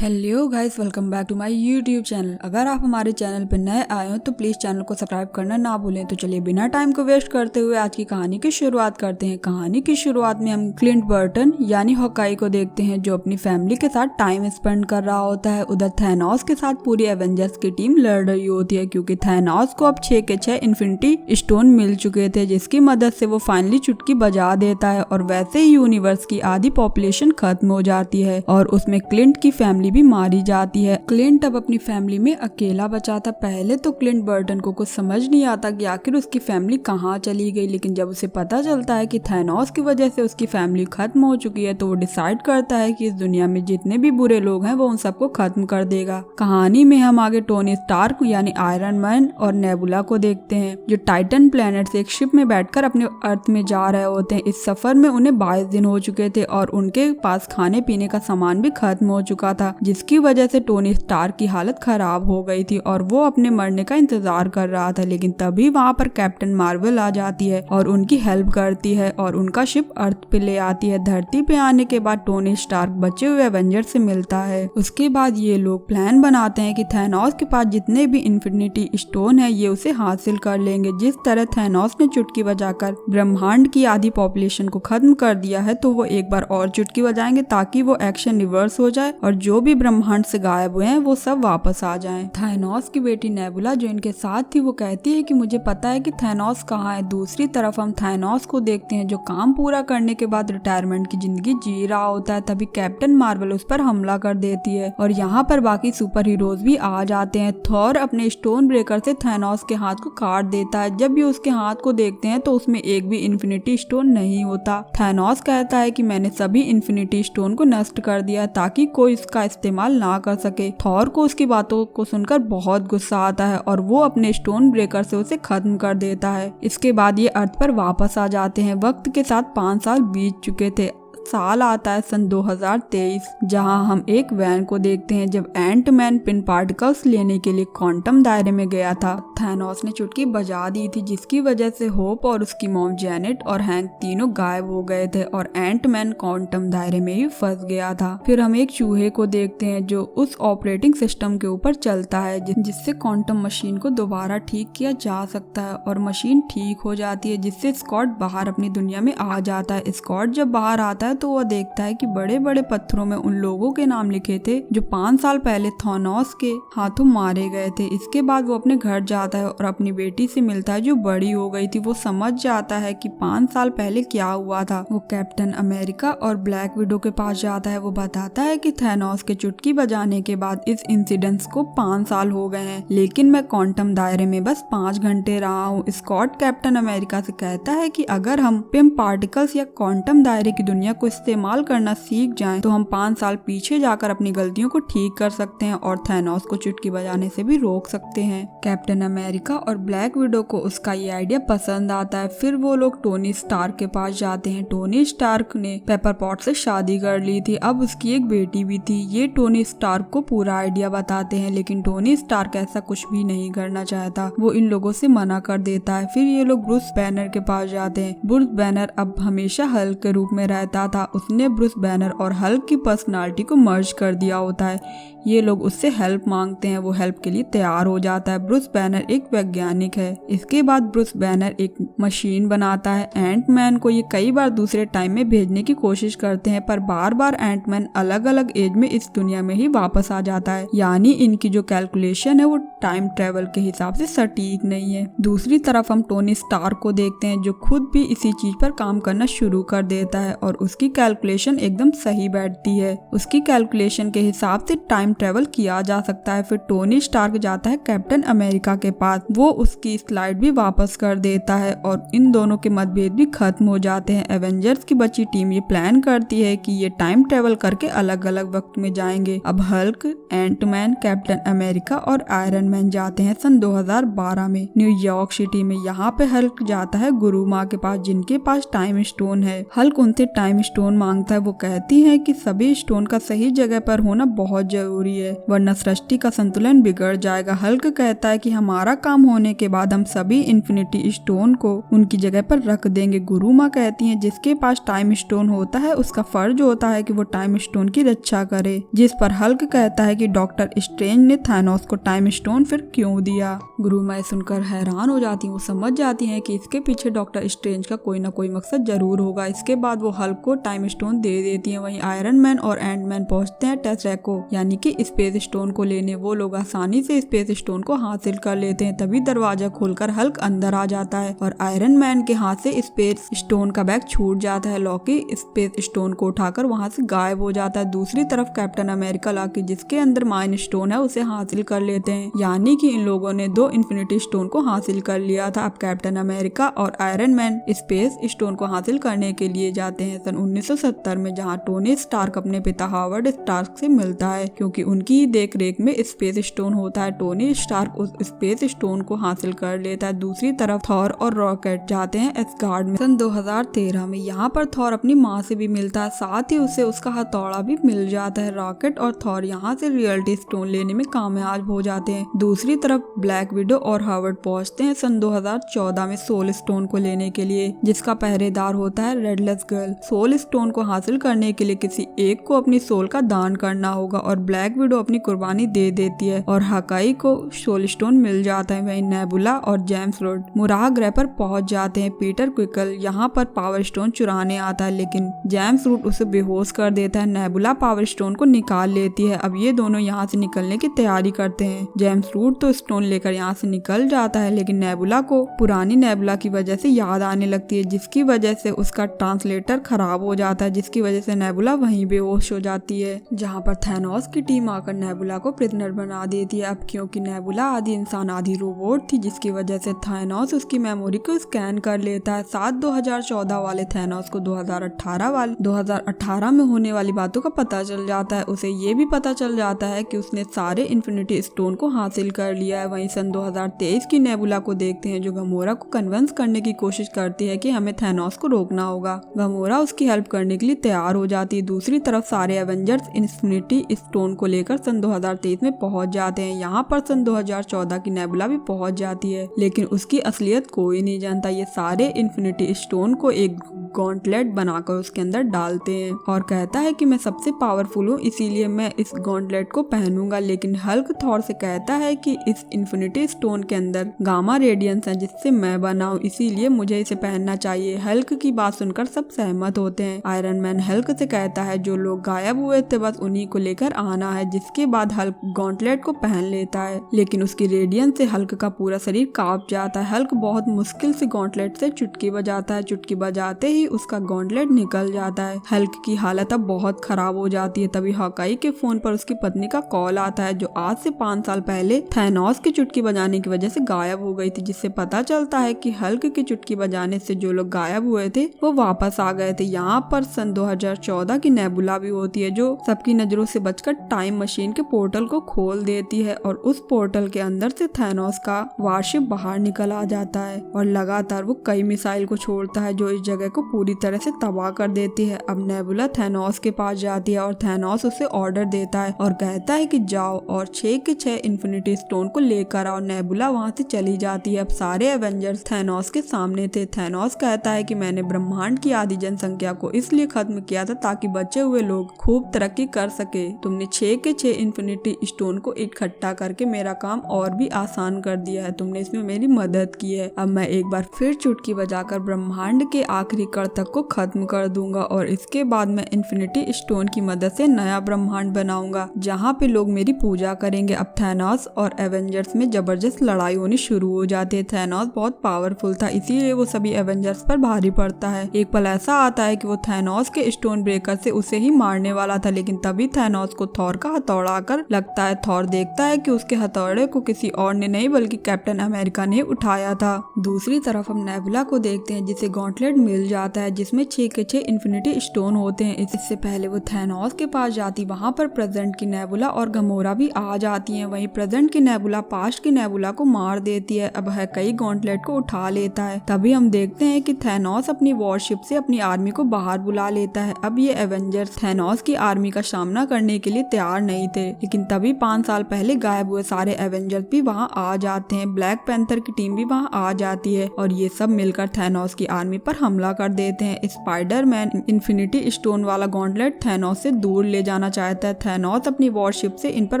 Hello guys, welcome back to my YouTube channel. अगर आप हमारे चैनल पर नए आए हो तो प्लीज चैनल को सब्सक्राइब करना ना भूलें। तो चलिए बिना टाइम को वेस्ट करते हुए आज की कहानी की शुरुआत करते हैं। कहानी की शुरुआत में हम क्लिंट बर्टन यानी हॉकाई को देखते हैं जो अपनी फैमिली के साथ टाइम स्पेंड कर रहा होता है। उधर थैनोस के साथ पूरी एवेंजर्स की टीम लड़ रही होती है क्योंकि थैनोस को अब 6 के 6 इन्फिनिटी स्टोन मिल चुके थे जिसकी मदद से वो फाइनली चुटकी बजा देता है और वैसे ही यूनिवर्स की आधी पॉपुलेशन खत्म हो जाती है और उसमें क्लिंट की फैमिली भी मारी जाती है। क्लिंट अब अपनी फैमिली में अकेला बचा था। पहले तो क्लिंट बर्टन को कुछ समझ नहीं आता कि आखिर उसकी फैमिली कहाँ चली गई, लेकिन जब उसे पता चलता है कि थैनोस की वजह से उसकी फैमिली खत्म हो चुकी है तो वो डिसाइड करता है कि इस दुनिया में जितने भी बुरे लोग हैं वो उन सबको खत्म कर देगा। कहानी में हम आगे टोनी स्टार्क यानी आयरन मैन और नेबुला को देखते हैं जो टाइटन प्लेनेट से एक शिप में बैठकर अपने अर्थ में जा रहे होते हैं। इस सफर में उन्हें 22 दिन हो चुके थे और उनके पास खाने पीने का सामान भी खत्म हो चुका था जिसकी वजह से टोनी स्टार्क की हालत खराब हो गई थी और वो अपने मरने का इंतजार कर रहा था। लेकिन तभी वहाँ पर कैप्टन मार्वल आ जाती है और उनकी हेल्प करती है और उनका शिप अर्थ पे ले आती है। धरती पे आने के बाद टोनी स्टार्क बचे हुए एवेंजर से मिलता है। उसके बाद ये लोग प्लान बनाते हैं कि थैनोस के पास जितने भी इन्फिनिटी स्टोन है ये उसे हासिल कर लेंगे। जिस तरह थैनोस ने चुटकी बजाकर ब्रह्मांड की आधी पॉपुलेशन को खत्म कर दिया है तो वो एक बार और चुटकी बजाएंगे ताकि वो एक्शन रिवर्स हो जाए और जो भी ब्रह्मांड से गायब हुए हैं वो सब वापस आ जाएं। थैनोस की बेटी नेबुला जो इनके साथ थी वो कहती है कि मुझे पता है कि थैनोस कहाँ है। दूसरी तरफ हम थैनोस को देखते हैं जो काम पूरा करने के बाद रिटायरमेंट की जिंदगी जी रहा होता है। तभी कैप्टन मार्वल उस पर हमला कर देती है और यहाँ पर बाकी सुपर हीरोज भी आ जाते हैं। थॉर अपने स्टोन ब्रेकर से थैनोस के हाथ को काट देता है। जब ये उसके हाथ को देखते हैं तो उसमें एक भी इन्फिनिटी स्टोन नहीं होता। थैनोस कहता है कि मैंने सभी इन्फिनिटी स्टोन को नष्ट कर दिया ताकि कोई इसका इस्तेमाल ना कर सके। थॉर को उसकी बातों को सुनकर बहुत गुस्सा आता है और वो अपने स्टोन ब्रेकर से उसे खत्म कर देता है। इसके बाद ये अर्थ पर वापस आ जाते हैं। वक्त के साथ 5 साल बीत चुके थे। साल आता है सन 2023 जहां हम एक वैन को देखते हैं जब एंट मैन पिन पार्टिकल्स लेने के लिए क्वांटम दायरे में गया था। थैनोस ने चुटकी बजा दी थी जिसकी वजह से होप और उसकी मॉम जेनेट और हैंक तीनों गायब हो गए थे और एंट मैन क्वांटम दायरे में ही फंस गया था। फिर हम एक चूहे को देखते हैं जो उस ऑपरेटिंग सिस्टम के ऊपर चलता है जिससे क्वांटम मशीन को दोबारा ठीक किया जा सकता है और मशीन ठीक हो जाती है जिससे स्कॉट बाहर अपनी दुनिया में आ जाता है। स्कॉट जब बाहर आता है तो वो देखता है कि बड़े बड़े पत्थरों में उन लोगों के नाम लिखे थे जो 5 साल पहले थैनोस के हाथों मारे गए थे। इसके बाद वो अपने घर जाता है और अपनी बेटी से मिलता है जो बड़ी हो गई थी। वो समझ जाता है कि 5 साल पहले क्या हुआ था। वो कैप्टन अमेरिका और ब्लैक विडो के पास जाता है। वो बताता है कि थैनोस के चुटकी बजाने के बाद इस इंसिडेंस को 5 साल हो गए हैं लेकिन मैं क्वांटम दायरे में बस 5 घंटे रहा हूँ। स्कॉट कैप्टन अमेरिका से कहता है कि अगर हम पिम पार्टिकल्स या क्वांटम दायरे की दुनिया को इस्तेमाल करना सीख जाएं तो हम 5 साल पीछे जाकर अपनी गलतियों को ठीक कर सकते हैं और थैनोस को चुटकी बजाने से भी रोक सकते हैं। कैप्टन अमेरिका और ब्लैक विडो को उसका ये आइडिया पसंद आता है। फिर वो लोग टोनी स्टार्क के पास जाते हैं। टोनी स्टार्क ने पेपर पॉट से शादी कर ली थी, अब उसकी एक बेटी भी थी। ये टोनी स्टार्क को पूरा आइडिया बताते हैं लेकिन टोनी स्टार्क ऐसा कुछ भी नहीं करना चाहता। वो इन लोगों से मना कर देता है। फिर ये लोग ब्रूस बैनर के पास जाते हैं। ब्रूस बैनर अब हमेशा हल्क के रूप में रहता था। उसने ब्रूस बैनर और हल्क की पर्सनालिटी को मर्ज कर दिया होता है। ये लोग उससे हेल्प मांगते हैं। वो हेल्प के लिए तैयार हो जाता है। ब्रूस बैनर एक वैज्ञानिक है। इसके बाद ब्रूस बैनर एक मशीन बनाता है। एंट मैन को ये कई बार दूसरे टाइम में भेजने की कोशिश करते हैं पर बार बार एंट मैन अलग अलग एज में इस दुनिया में ही वापस आ जाता है, यानी इनकी जो कैलकुलेशन है वो टाइम ट्रेवल के हिसाब से सटीक नहीं है। दूसरी तरफ हम टोनी स्टार्क को देखते हैं जो खुद भी इसी चीज पर काम करना शुरू कर देता है और उसकी कैलकुलेशन एकदम सही बैठती है। उसकी कैलकुलेशन के हिसाब से टाइम ट्रेवल किया जा सकता है। फिर टोनी स्टार्क जाता है कैप्टन अमेरिका के पास। वो उसकी स्लाइड भी वापस कर देता है और इन दोनों के मतभेद भी खत्म हो जाते हैं। एवेंजर्स की बची टीम ये प्लान करती है कि ये टाइम ट्रेवल करके अलग अलग वक्त में जाएंगे। अब Hulk, Ant Man, captain America और आयरन मैन जाते हैं सन 2012 में न्यूयॉर्क सिटी में। यहाँ पे हल्क जाता है गुरु माँ के पास जिनके पास टाइम स्टोन है। हल्क उनसे टाइम स्टोन मांगता है वो कहती है कि सभी स्टोन का सही जगह पर होना बहुत जरूरी है वरना सृष्टि का संतुलन बिगड़ जाएगा। हल्क कहता है कि हमारा काम होने के बाद हम सभी इन्फिनिटी स्टोन को उनकी जगह पर रख देंगे। गुरु माँ कहती है जिसके पास टाइम स्टोन होता है उसका फर्ज होता है कि वो टाइम स्टोन की रक्षा करे, जिस पर हल्क कहता है कि डॉक्टर स्ट्रेंज ने थानोस को टाइम स्टोन फिर क्यों दिया। गुरु माँ सुनकर हैरान हो जाती है, वो समझ जाती है कि इसके पीछे डॉक्टर स्ट्रेंज का कोई ना कोई मकसद जरूर होगा। इसके बाद वो हल्क को टाइम स्टोन दे देती है। वहीं आयरन मैन और एंट मैन पहुंचते हैं टेसरेको यानी कि स्पेस स्टोन को लेने। वो लोग आसानी से स्पेस स्टोन को हासिल कर लेते हैं। तभी दरवाजा खोलकर हल्क अंदर आ जाता है और आयरन मैन के हाथ से स्पेस स्टोन का बैग छूट जाता है। लॉकी स्पेस स्टोन को उठाकर वहां से गायब हो जाता है। दूसरी तरफ कैप्टन अमेरिका लॉकी जिसके अंदर माइन स्टोन है उसे हासिल कर लेते हैं, यानी कि इन लोगों ने 2 इन्फिनिटी स्टोन को हासिल कर लिया था। अब कैप्टन अमेरिका और आयरन मैन स्पेस स्टोन को हासिल करने के लिए जाते हैं सन 1970 में, जहाँ टोनी स्टार्क अपने पिता हावर्ड स्टार्क से मिलता है क्योंकि उनकी ही देख रेख में स्पेस स्टोन होता है। टोनी स्टार्क उस स्पेस स्टोन को हासिल कर लेता है। दूसरी तरफ थॉर और रॉकेट जाते हैं एस्गार्ड में सन 2013 में। यहाँ पर थॉर अपनी माँ से भी मिलता है, साथ ही उसे उसका हथौड़ा भी मिल जाता है। रॉकेट और थॉर यहाँ से रियलिटी स्टोन लेने में कामयाब हो जाते हैं। दूसरी तरफ ब्लैक विडो और हावर्ड पहुँचते हैं सन 2014 में सोल स्टोन को लेने के लिए, जिसका पहरेदार होता है रेडलेस गर्ल। सोल स्टोन को हासिल करने के लिए किसी एक को अपनी सोल का दान करना होगा और ब्लैक विडो अपनी कुर्बानी दे देती है और हकाई को सोल स्टोन मिल जाता है। वहीं नेबुला और जेम्स रोड मुराह ग्रह पर पहुंच जाते हैं। पीटर क्विकल यहाँ पर पावर स्टोन चुराने आता है लेकिन जेम्स रूट उसे बेहोश कर देता है। नेबुला पावर स्टोन को निकाल लेती है। अब ये दोनों यहाँ से निकलने की तैयारी करते हैं। जेम्स रूट तो स्टोन लेकर यहाँ से निकल जाता है लेकिन नेबुला को पुरानी नेबुला की वजह से याद आने लगती है, जिसकी वजह से उसका ट्रांसलेटर खराब हो जाता है, जिसकी वजह से नेबुला वहीं बेहोश हो जाती है। जहाँ पर थैनोस की टीम आकर नेबुला को प्रिजनर बना देती है। अब क्योंकि नेबुला आधी इंसान आधी रोबोट थी, जिसकी वजह से थैनोस उसकी मेमोरी को स्कैन कर लेता है। साथ 2014 वाले थैनोस को 2018 में होने वाली बातों का पता चल जाता है। उसे ये भी पता चल जाता है कि उसने सारे इन्फिनिटी स्टोन को हासिल कर लिया है। वहीं सन 2023 की नेबुला को देखते हैं जो गमोरा को कन्विंस करने की कोशिश करती है कि हमें थैनोस को रोकना होगा। गमोरा उसकी हेल्प करने के लिए तैयार हो जाती है। दूसरी तरफ सारे एवेंजर्स इन्फिनिटी स्टोन को लेकर सन 2023 में पहुंच जाते हैं। यहाँ पर सन 2014 की नेबुला भी पहुंच जाती है लेकिन उसकी असलियत कोई नहीं जानता। ये सारे इन्फिनिटी स्टोन को एक गॉन्टलेट बनाकर उसके अंदर डालते हैं और कहता है कि मैं सबसे पावरफुल हूँ इसीलिए मैं इस गॉन्टलेट को पहनूंगा। लेकिन हल्क थॉर से कहता है कि इस इन्फिनिटी स्टोन के अंदर गामा रेडियंस है जिससे मैं बना हूँ, इसीलिए मुझे इसे पहनना चाहिए। हल्क की बात सुनकर सब सहमत होते हैं। आयरन मैन हल्क से कहता है जो लोग गायब हुए थे बस उन्हीं को लेकर आना है, जिसके बाद हल्क गॉन्टलेट को पहन लेता है लेकिन उसकी रेडियंस से हल्क का पूरा शरीर कांप जाता है। हल्क बहुत मुश्किल से गॉन्टलेट से चुटकी बजाता है। चुटकी बजाते ही उसका गॉन्टलेट निकल जाता है। हल्क की हालत अब बहुत खराब हो जाती है। तभी हॉकाई के फोन पर उसकी पत्नी का कॉल आता है जो आज से 5 साल पहले थैनोस की चुटकी बजाने की वजह से गायब हो गई थी, जिससे पता चलता है कि हल्क की चुटकी बजाने से जो लोग गायब हुए थे वो वापस आ गए थे। यहाँ पर सन 2014 की नेबुला भी होती है जो सबकी नजरों से बचकर टाइम मशीन के पोर्टल को खोल देती है और उस पोर्टल के अंदर से थैनोस का वारशिप बाहर निकल आ जाता है और लगातार वो कई मिसाइल को छोड़ता है जो इस जगह को पूरी तरह से तबाह कर देती है। अब नेबुला थैनोस के पास जाती है और थैनोस उसे ऑर्डर देता है और कहता है कि जाओ और 6 के 6 इन्फिनिटी स्टोन को लेकर आओ। नेबुला वहाँ से चली जाती है। अब सारे एवेंजर्स थैनोस के सामने थे। थैनोस कहता है कि मैंने ब्रह्मांड की आधी जनसंख्या को इसलिए खत्म किया था ताकि बचे हुए लोग खूब तरक्की कर सके। तुमने 6 के 6 इन्फिनिटी स्टोन को इकट्ठा करके मेरा काम और भी आसान कर दिया है। तुमने इसमें मेरी मदद की है। अब मैं एक बार फिर चुटकी बजाकर ब्रह्मांड के आखिरी कण तक को खत्म कर दूंगा और इसके बाद मैं इन्फिनिटी स्टोन की मदद से नया ब्रह्मांड बनाऊंगा जहाँ पे लोग मेरी पूजा करेंगे। अब थैनोस और एवेंजर्स में जबरदस्त लड़ाई होनी शुरू हो जाती है। थैनोस बहुत पावरफुल था इसीलिए वो सभी एवेंजर्स पर भारी पड़ता है। एक पल ऐसा आता है कि वो थैनोस के स्टोन ब्रेकर से उसे ही मारने वाला था लेकिन तभी थैनोस को थॉर का हथौड़ा आकर लगता है। थॉर देखता है कि उसके हथौड़े को किसी और ने नहीं बल्कि कैप्टन अमेरिका ने उठाया था। दूसरी तरफ हम नेबुला को देखते हैं जिसे गॉन्टलेट मिल जाता है जिसमें 6 के 6 इन्फिनिटी स्टोन होते हैं। इससे पहले वो थैनोस के पास जाती, वहाँ पर प्रेजेंट की नेबुला और गमोरा भी आ जाती हैं। वहीं प्रेजेंट की नेबुला पास्ट की नेबुला को मार देती है। अब हकाई गॉन्टलेट को उठा लेता है। तभी हम देखते हैं कि थैनोस अपनी वॉरशिप से अपनी आर्मी को बाहर बुला लेता है। अब ये एवेंजर्स थैनोस की आर्मी का सामना करने के लिए तैयार नहीं थे, लेकिन तभी 5 साल पहले गायब हुए सारे एवेंजर्स भी वहाँ आ जाते हैं। ब्लैक पैंथर की टीम भी वहाँ आ जाती है और ये सब मिलकर थैनोस की आर्मी पर हमला कर देते हैं। स्पाइडरमैन इन्फिनिटी स्टोन वाला गॉन्टलेट थैनोस से दूर ले जाना चाहता है। थैनोस अपनी वॉरशिप से इन पर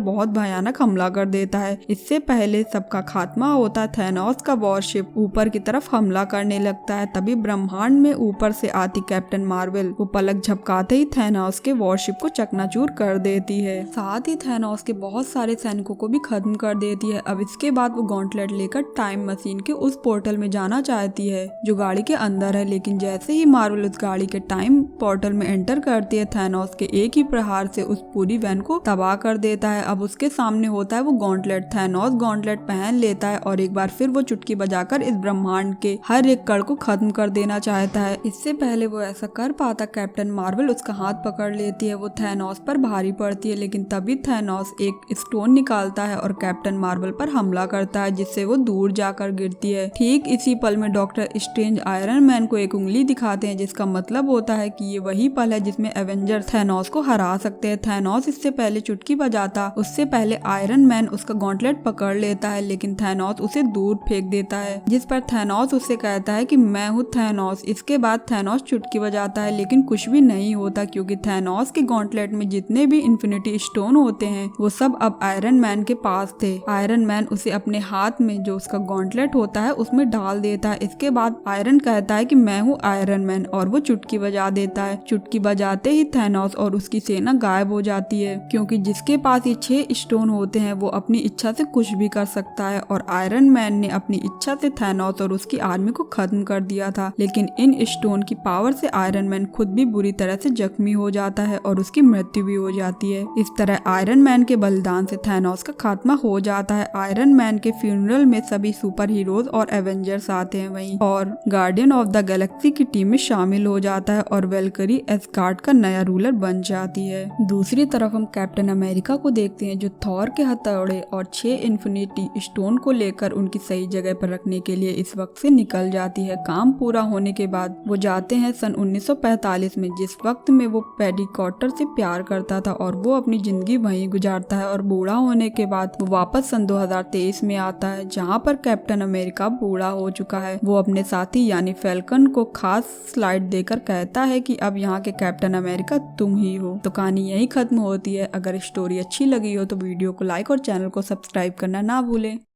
बहुत भयानक हमला कर देता है। इससे पहले सबका खात्मा होता है, थैनोस का वॉरशिप ऊपर की तरफ हमला करने लगता है। तभी ब्रह्मांड में ऊपर से आती कैप्टन मार्वल, वो पलक झपकाते ही थैनोस के वॉरशिप को चकनाचूर कर देती है। साथ ही थैनोस के बहुत सारे सैनिकों को भी खत्म कर देती है। अब इसके बाद वो गॉन्टलेट लेकर टाइम मशीन के उस पोर्टल में जाना चाहती है जो गाड़ी के अंदर है, लेकिन जैसे ही मार्वल उस गाड़ी के टाइम पोर्टल में एंटर करती है, थैनोस के एक ही प्रहार से उस पूरी वैन को तबाह कर देता है। अब उसके सामने होता है वो गॉन्टलेट। थैनोस गॉन्टलेट पहन लेता है और एक बार फिर वो चुटकी बजाकर इस ब्रह्मांड के हर एक कण को खत्म कर देना चाहता है। इससे पहले वो ऐसा कर पाता, कैप्टन मार्वल उसका हाथ पकड़ लेती है। वो थैनोस पर भारी पड़ती है, लेकिन तभी थैनोस एक स्टोन निकालता है और कैप्टन मार्वल पर हमला करता है, जिससे वो दूर जाकर गिरती है। ठीक इसी पल में डॉक्टर स्ट्रेंज आयरन मैन को एक उंगली दिखाते हैं, जिसका मतलब होता है कि ये वही पल है जिसमें एवेंजर थैनोस को हरा सकते हैं। थैनोस इससे पहले चुटकी बजाता, उससे पहले आयरन मैन उसका गॉन्टलेट पकड़ लेता है, लेकिन थैनोस उसे दूर फेंक देता है, जिस पर थैनोस उससे कहता है कि मैं हूँ थैनोस। इसके बाद थैनोस चुटकी बजाता है, लेकिन कुछ भी नहीं होता, क्योंकि थैनोस के गॉन्टलेट में जितने भी इन्फिनिटी स्टोन होते हैं वो सब अब आयरन मैन के पास थे। आयरन मैन उसे अपने हाथ में जो उसका गॉन्टलेट होता है उसमें डाल देता है। इसके बाद आयरन कहता है कि मैं हूँ आयरन मैन और वो चुटकी बजा देता है। चुटकी बजाते ही थैनोस और उसकी सेना गायब हो जाती है, क्योंकि जिसके पास ये 6 स्टोन होते हैं वो अपनी इच्छा से कुछ भी कर सकता है और आयरन मैन ने अपनी इच्छा से थैनोस और उसकी आर्मी को खत्म कर दिया था। लेकिन इन स्टोन की पावर से आयरन मैन खुद भी बुरी तरह से जख्मी हो जाता है और उसकी मृत्यु भी हो जाती है। इस तरह आयरन मैन के बलिदान से थैनोस का खात्मा हो जाता है। आयरन मैन के फ्यूनरल में सभी सुपर हीरोज और एवेंजर्स आते हैं वहीं, और गार्डियन ऑफ द गैलेक्सी की टीम में शामिल हो जाता है और वेलकरी एस्गार्ड का नया रूलर बन जाती है। दूसरी तरफ हम कैप्टन अमेरिका को देखते हैं, जो थॉर के हथौड़े और 6 इन्फिनिटी स्टोन को लेकर उनकी सही जगह पर रखने के लिए इस वक्त से निकल जाती है। काम पूरा होने के बाद वो जाते हैं सन 1945 में, जिस वक्त में वो पैडी कॉर्टर से प्यार करता था और वो अपनी जिंदगी वहीं गुजारता है। और बूढ़ा होने के बाद वो वापस सन 2023 में आता है, जहाँ पर कैप्टन अमेरिका बूढ़ा हो चुका है। वो अपने साथी यानी फैल्कन को खास स्लाइड देकर कहता है कि अब यहाँ के कैप्टन अमेरिका तुम ही हो। तो कहानी यही खत्म होती है। अगर स्टोरी अच्छी लगी हो तो वीडियो को लाइक और चैनल को सब्सक्राइब करना ना भूलें।